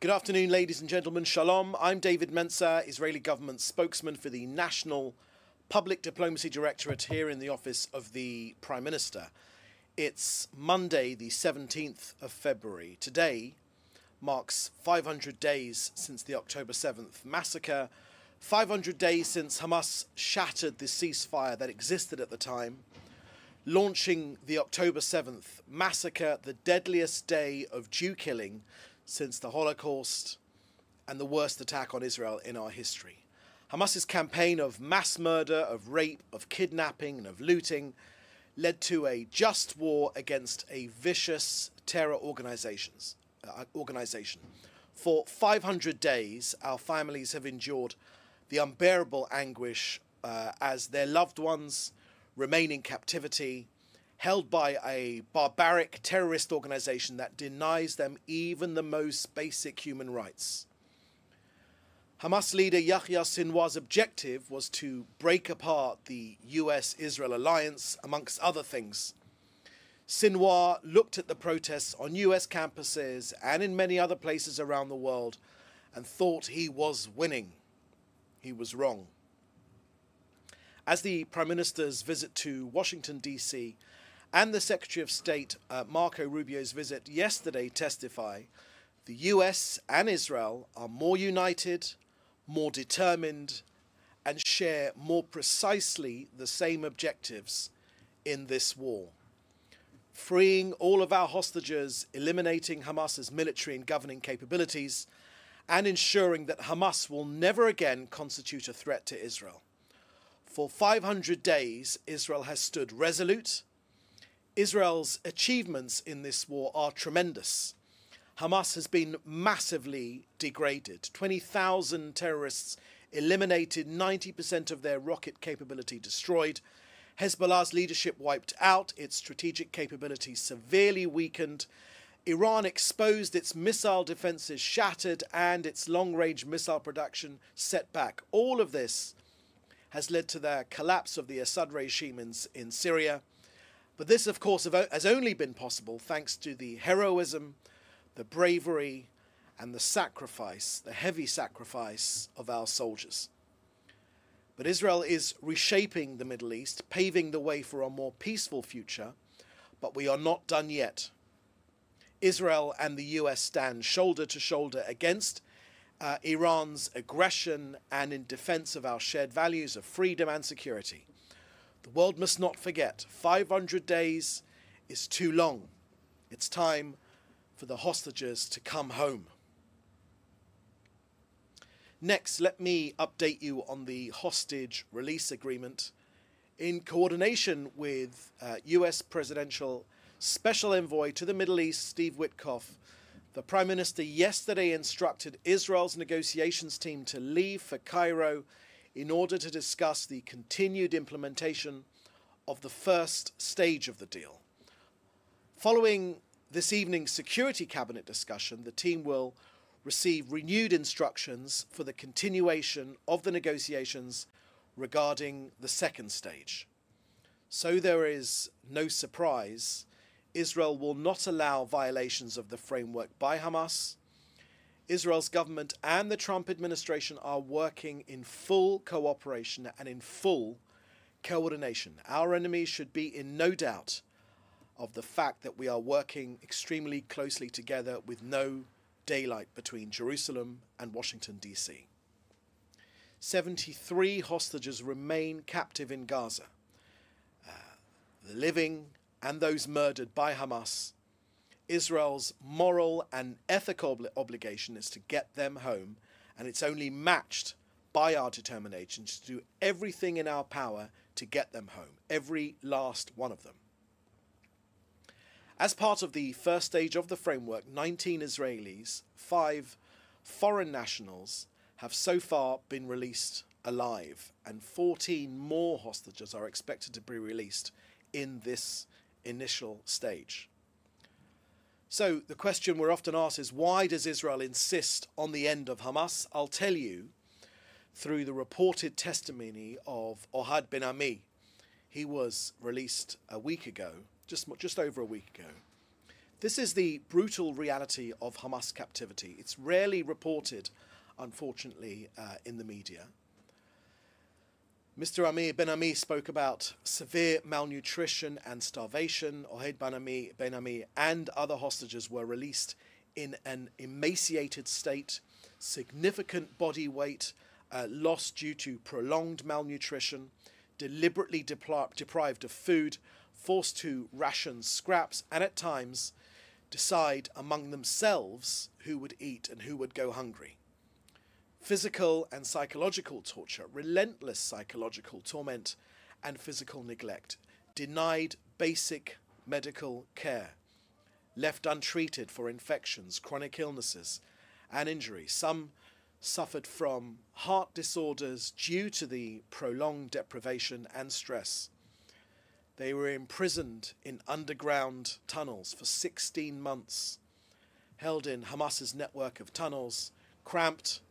Good afternoon, ladies and gentlemen. Shalom. I'm David Menzar, Israeli government spokesman for the National Public Diplomacy Directorate here in the office of the Prime Minister. It's Monday, the 17th of February. Today marks 500 days since the October 7th massacre, 500 days since Hamas shattered the ceasefire that existed at the time, launching the October 7th massacre, the deadliest day of Jew killing since the Holocaust and the worst attack on Israel in our history. Hamas's campaign of mass murder, of rape, of kidnapping and of looting led to a just war against a vicious terror organization. For 500 days, our families have endured the unbearable anguish as their loved ones remain in captivity, held by a barbaric terrorist organization that denies them even the most basic human rights. Hamas leader Yahya Sinwar's objective was to break apart the US-Israel alliance, amongst other things. Sinwar looked at the protests on US campuses and in many other places around the world and thought he was winning. He was wrong. As the Prime Minister's visit to Washington, D.C., and the Secretary of State, Marco Rubio's visit yesterday testify, the US and Israel are more united, more determined, and share more precisely the same objectives in this war. Freeing all of our hostages, eliminating Hamas's military and governing capabilities, and ensuring that Hamas will never again constitute a threat to Israel. For 500 days, Israel has stood resolute. Israel's achievements in this war are tremendous. Hamas has been massively degraded. 20,000 terrorists eliminated, 90% of their rocket capability destroyed. Hezbollah's leadership wiped out, its strategic capability severely weakened. Iran exposed, its missile defenses shattered, and its long-range missile production set back. All of this has led to the collapse of the Assad regime in Syria. But this, of course, has only been possible thanks to the heroism, the bravery, and the sacrifice, the heavy sacrifice of our soldiers. But Israel is reshaping the Middle East, paving the way for a more peaceful future, but we are not done yet. Israel and the US stand shoulder to shoulder against Iran's aggression and in defense of our shared values of freedom and security. The world must not forget, 500 days is too long. It's time for the hostages to come home. Next, let me update you on the hostage release agreement. In coordination with US Presidential Special Envoy to the Middle East, Steve Witkoff, the Prime Minister yesterday instructed Israel's negotiations team to leave for Cairo in order to discuss the continued implementation of the first stage of the deal. Following this evening's Security Cabinet discussion, the team will receive renewed instructions for the continuation of the negotiations regarding the second stage. So there is no surprise, Israel will not allow violations of the framework by Hamas. Israel's government and the Trump administration are working in full cooperation and in full coordination. Our enemies should be in no doubt of the fact that we are working extremely closely together with no daylight between Jerusalem and Washington, D.C. 73 hostages remain captive in Gaza. The living and those murdered by Hamas. Israel's moral and ethical obligation is to get them home, and it's only matched by our determination to do everything in our power to get them home, every last one of them. As part of the first stage of the framework, 19 Israelis, 5 foreign nationals have so far been released alive, and 14 more hostages are expected to be released in this initial stage. So the question we're often asked is, why does Israel insist on the end of Hamas? I'll tell you through the reported testimony of Ohad Ben Ami. He was released a week ago, just over a week ago. This is the brutal reality of Hamas captivity. It's rarely reported, unfortunately, in the media. Mr. Ben Ami spoke about severe malnutrition and starvation. Ohed Ben Ami and other hostages were released in an emaciated state, significant body weight lost due to prolonged malnutrition, deliberately deprived of food, forced to ration scraps, and at times decide among themselves who would eat and who would go hungry. Physical and psychological torture, relentless psychological torment, and physical neglect, denied basic medical care, left untreated for infections, chronic illnesses, and injuries. Some suffered from heart disorders due to the prolonged deprivation and stress. They were imprisoned in underground tunnels for 16 months, held in Hamas's network of tunnels, cramped,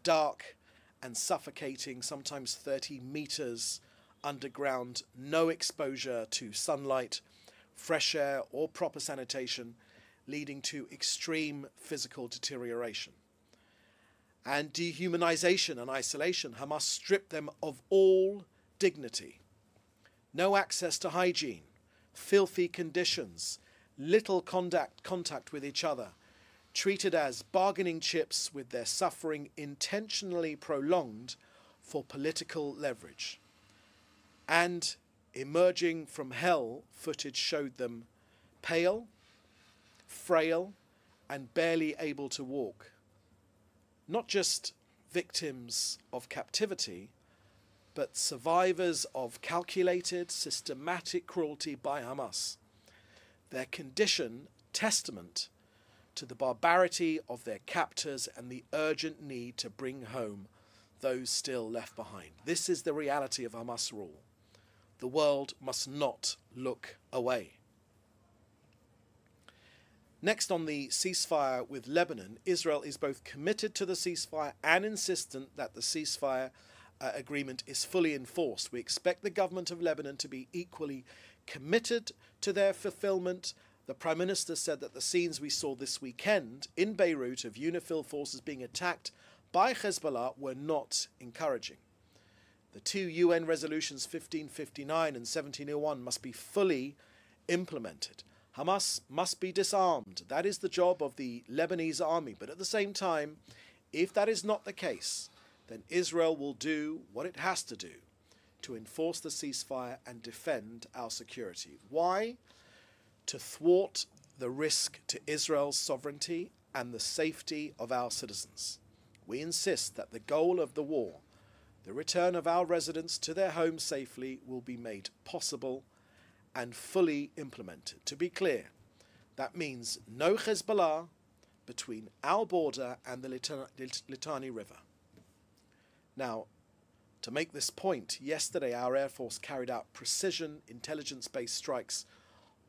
dark, and suffocating, sometimes 30 meters underground, no exposure to sunlight, fresh air, or proper sanitation, leading to extreme physical deterioration. And dehumanization and isolation. Hamas stripped them of all dignity. No access to hygiene, filthy conditions, little contact with each other, treated as bargaining chips with their suffering intentionally prolonged for political leverage. And emerging from hell, footage showed them pale, frail, and barely able to walk. Not just victims of captivity, but survivors of calculated, systematic cruelty by Hamas. Their condition testament to the barbarity of their captors and the urgent need to bring home those still left behind. This is the reality of Hamas rule. The world must not look away. Next, on the ceasefire with Lebanon, Israel is both committed to the ceasefire and insistent that the ceasefire agreement is fully enforced. We expect the government of Lebanon to be equally committed to their fulfillment. The Prime Minister said that the scenes we saw this weekend in Beirut of UNIFIL forces being attacked by Hezbollah were not encouraging. The two UN resolutions 1559 and 1701 must be fully implemented. Hamas must be disarmed. That is the job of the Lebanese army. But at the same time, if that is not the case, then Israel will do what it has to do to enforce the ceasefire and defend our security. Why? To thwart the risk to Israel's sovereignty and the safety of our citizens. We insist that the goal of the war, the return of our residents to their homes safely, will be made possible and fully implemented. To be clear, that means no Hezbollah between our border and the Litani River. Now, to make this point, yesterday our Air Force carried out precision intelligence-based strikes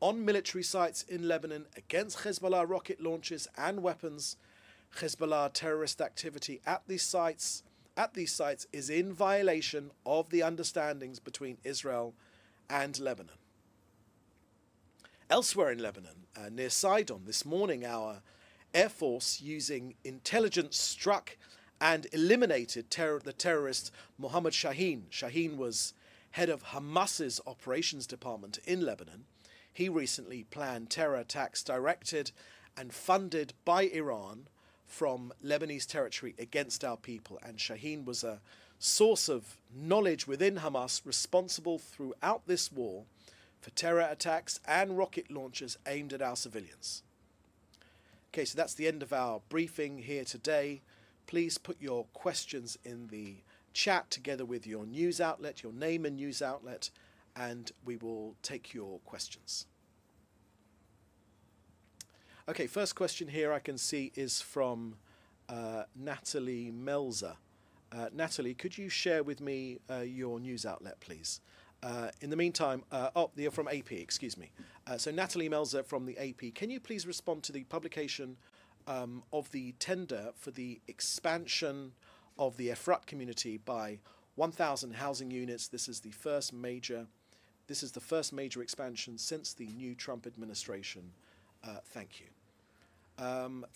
on military sites in Lebanon against Hezbollah rocket launches and weapons. Hezbollah terrorist activity at these sites is in violation of the understandings between Israel and Lebanon. Elsewhere in Lebanon, near Sidon, this morning our Air Force, using intelligence, struck and eliminated the terrorist Mohammed Shaheen. Shaheen was head of Hamas's operations department in Lebanon. He recently planned terror attacks directed and funded by Iran from Lebanese territory against our people. And Shaheen was a source of knowledge within Hamas, responsible throughout this war for terror attacks and rocket launches aimed at our civilians. Okay, so that's the end of our briefing here today. Please put your questions in the chat together with your news outlet, your name and news outlet, and we will take your questions. Okay, first question here I can see is from Natalie Melzer. Natalie, could you share with me your news outlet, please? In the meantime, they're from AP, excuse me. So Natalie Melzer from the AP, can you please respond to the publication of the tender for the expansion of the Efrat community by 1,000 housing units? This is the first major expansion since the new Trump administration Thank you.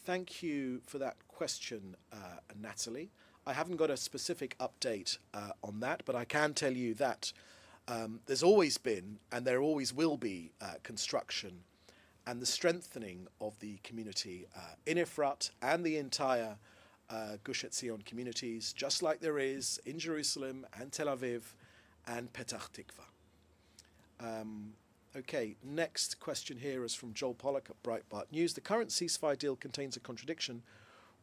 Thank you for that question, Natalie. I haven't got a specific update on that, but I can tell you that there's always been and there always will be construction and the strengthening of the community in Efrat and the entire Gush Etzion communities, just like there is in Jerusalem and Tel Aviv and Petach Tikva. Okay, next question here is from Joel Pollack at Breitbart News. The current ceasefire deal contains a contradiction,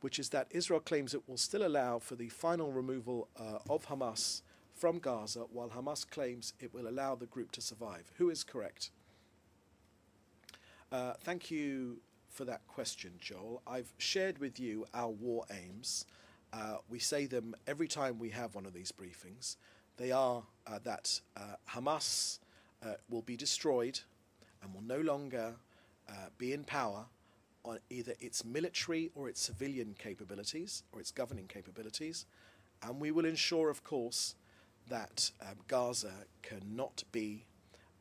which is that Israel claims it will still allow for the final removal of Hamas from Gaza, while Hamas claims it will allow the group to survive. Who is correct? Thank you for that question, Joel. I've shared with you our war aims. We say them every time we have one of these briefings. They are that Hamas will be destroyed and will no longer be in power on either its military or its civilian capabilities or its governing capabilities. And we will ensure, of course, that Gaza cannot be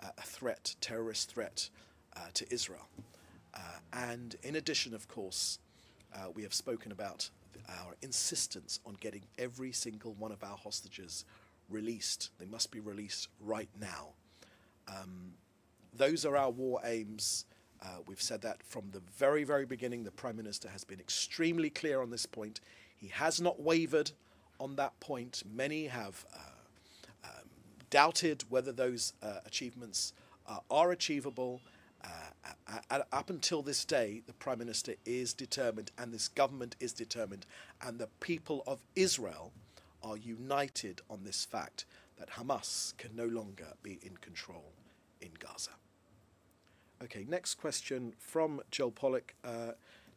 a threat, terrorist threat to Israel. And in addition, of course, we have spoken about our insistence on getting every single one of our hostages released. They must be released right now. Those are our war aims. We've said that from the very, very beginning. The Prime Minister has been extremely clear on this point. He has not wavered on that point. Many have doubted whether those achievements are achievable. Up until this day, the Prime Minister is determined, and this government is determined, and the people of Israel are united on this fact that Hamas can no longer be in control in Gaza. Okay, next question from Joel Pollack.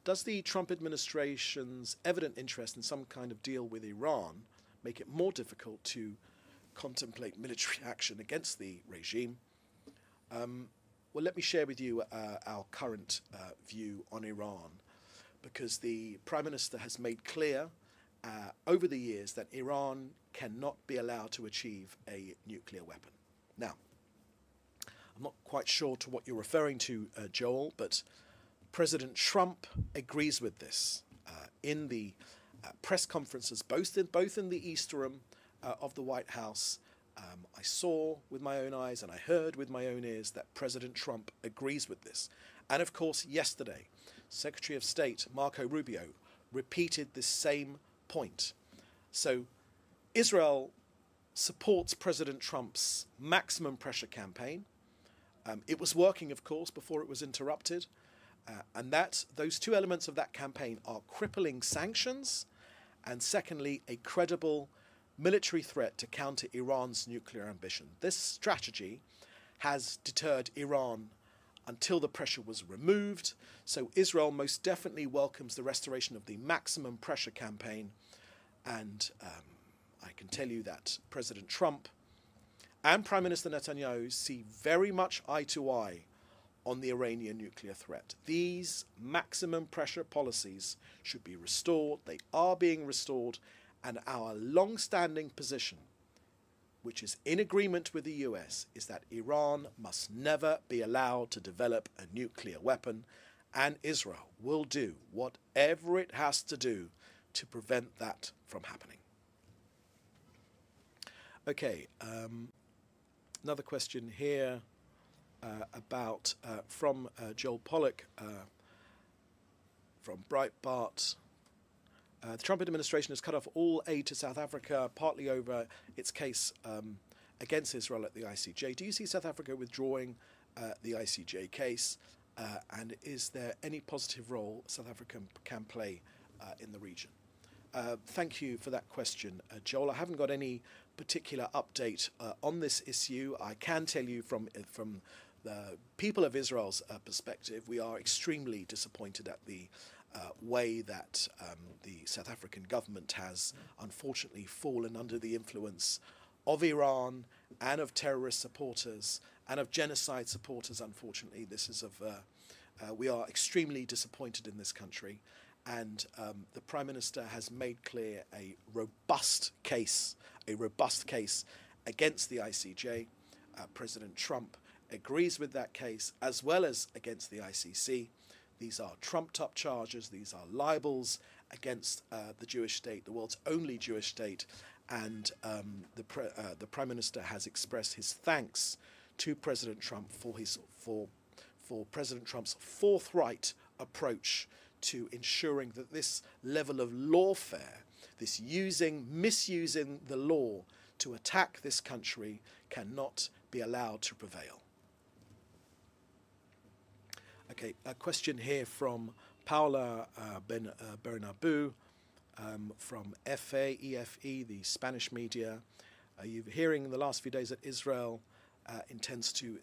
Does the Trump administration's evident interest in some kind of deal with Iran make it more difficult to contemplate military action against the regime? Well, let me share with you our current view on Iran, because the Prime Minister has made clear over the years that Iran cannot be allowed to achieve a nuclear weapon. Now, I'm not quite sure to what you're referring to, Joel, but President Trump agrees with this. In the press conferences, both in the East Room of the White House, I saw with my own eyes and I heard with my own ears that President Trump agrees with this. And of course, yesterday, Secretary of State Marco Rubio repeated this same point. So Israel supports President Trump's maximum pressure campaign. It was working, of course, before it was interrupted. And those two elements of that campaign are crippling sanctions and, secondly, a credible military threat to counter Iran's nuclear ambition. This strategy has deterred Iran until the pressure was removed. So Israel most definitely welcomes the restoration of the maximum pressure campaign. And I can tell you that President Trump and Prime Minister Netanyahu see very much eye to eye on the Iranian nuclear threat. These maximum pressure policies should be restored. They are being restored. And our long-standing position, which is in agreement with the US, is that Iran must never be allowed to develop a nuclear weapon, and Israel will do whatever it has to do to prevent that from happening. Okay, another question here about from Joel Pollack from Breitbart. The Trump administration has cut off all aid to South Africa, partly over its case against Israel at the ICJ. Do you see South Africa withdrawing the ICJ case? And is there any positive role South Africa can play in the region? Thank you for that question, Joel. I haven't got any particular update on this issue. I can tell you from the people of Israel's perspective, we are extremely disappointed at the way that the South African government has unfortunately fallen under the influence of Iran and of terrorist supporters and of genocide supporters. Unfortunately, this is we are extremely disappointed in this country, and the Prime Minister has made clear a robust case against the ICJ. President Trump agrees with that case as well as against the ICC. These are trumped-up charges. These are libels against the Jewish state, the world's only Jewish state, and the Prime Minister has expressed his thanks to President Trump for President Trump's forthright approach to ensuring that this level of lawfare, this misusing the law to attack this country, cannot be allowed to prevail. Okay, a question here from Paula Bernabu from EFE, the Spanish media. You're hearing in the last few days that Israel intends to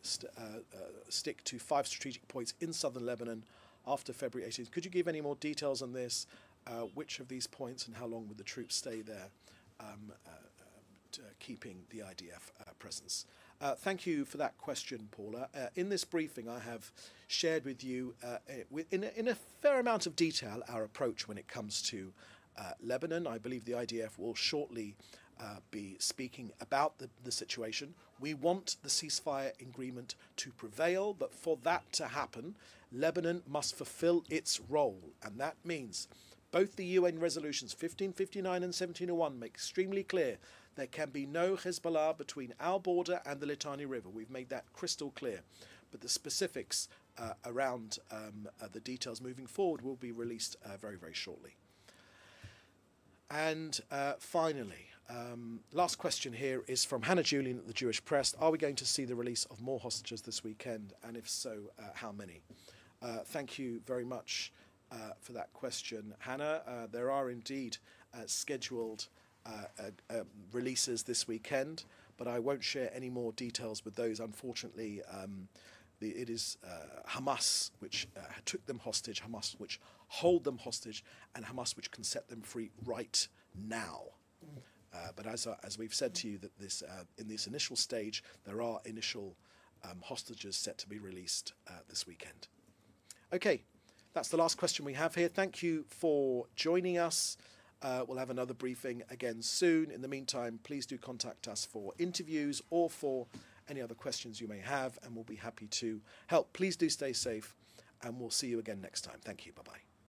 stick to 5 strategic points in southern Lebanon after February 18th. Could you give any more details on this? Which of these points and how long would the troops stay there, keeping the IDF presence? Thank you for that question, Paula. In this briefing, I have shared with you in a fair amount of detail our approach when it comes to Lebanon. I believe the IDF will shortly be speaking about the situation. We want the ceasefire agreement to prevail, but for that to happen, Lebanon must fulfill its role, and that means both the UN resolutions 1559 and 1701 make extremely clear there can be no Hezbollah between our border and the Litani River. We've made that crystal clear. But the specifics around the details moving forward will be released very, very shortly. And finally, last question here is from Hannah Julian at the Jewish Press. Are we going to see the release of more hostages this weekend? And if so, how many? Thank you very much for that question, Hannah. There are indeed scheduled releases this weekend, but I won't share any more details with those. Unfortunately, it is Hamas which took them hostage, Hamas which hold them hostage, and Hamas which can set them free right now. But as we've said to you, that this in this initial stage, there are initial hostages set to be released this weekend. Okay, that's the last question we have here. Thank you for joining us. We'll have another briefing again soon. In the meantime, please do contact us for interviews or for any other questions you may have, and we'll be happy to help. Please do stay safe, and we'll see you again next time. Thank you. Bye-bye.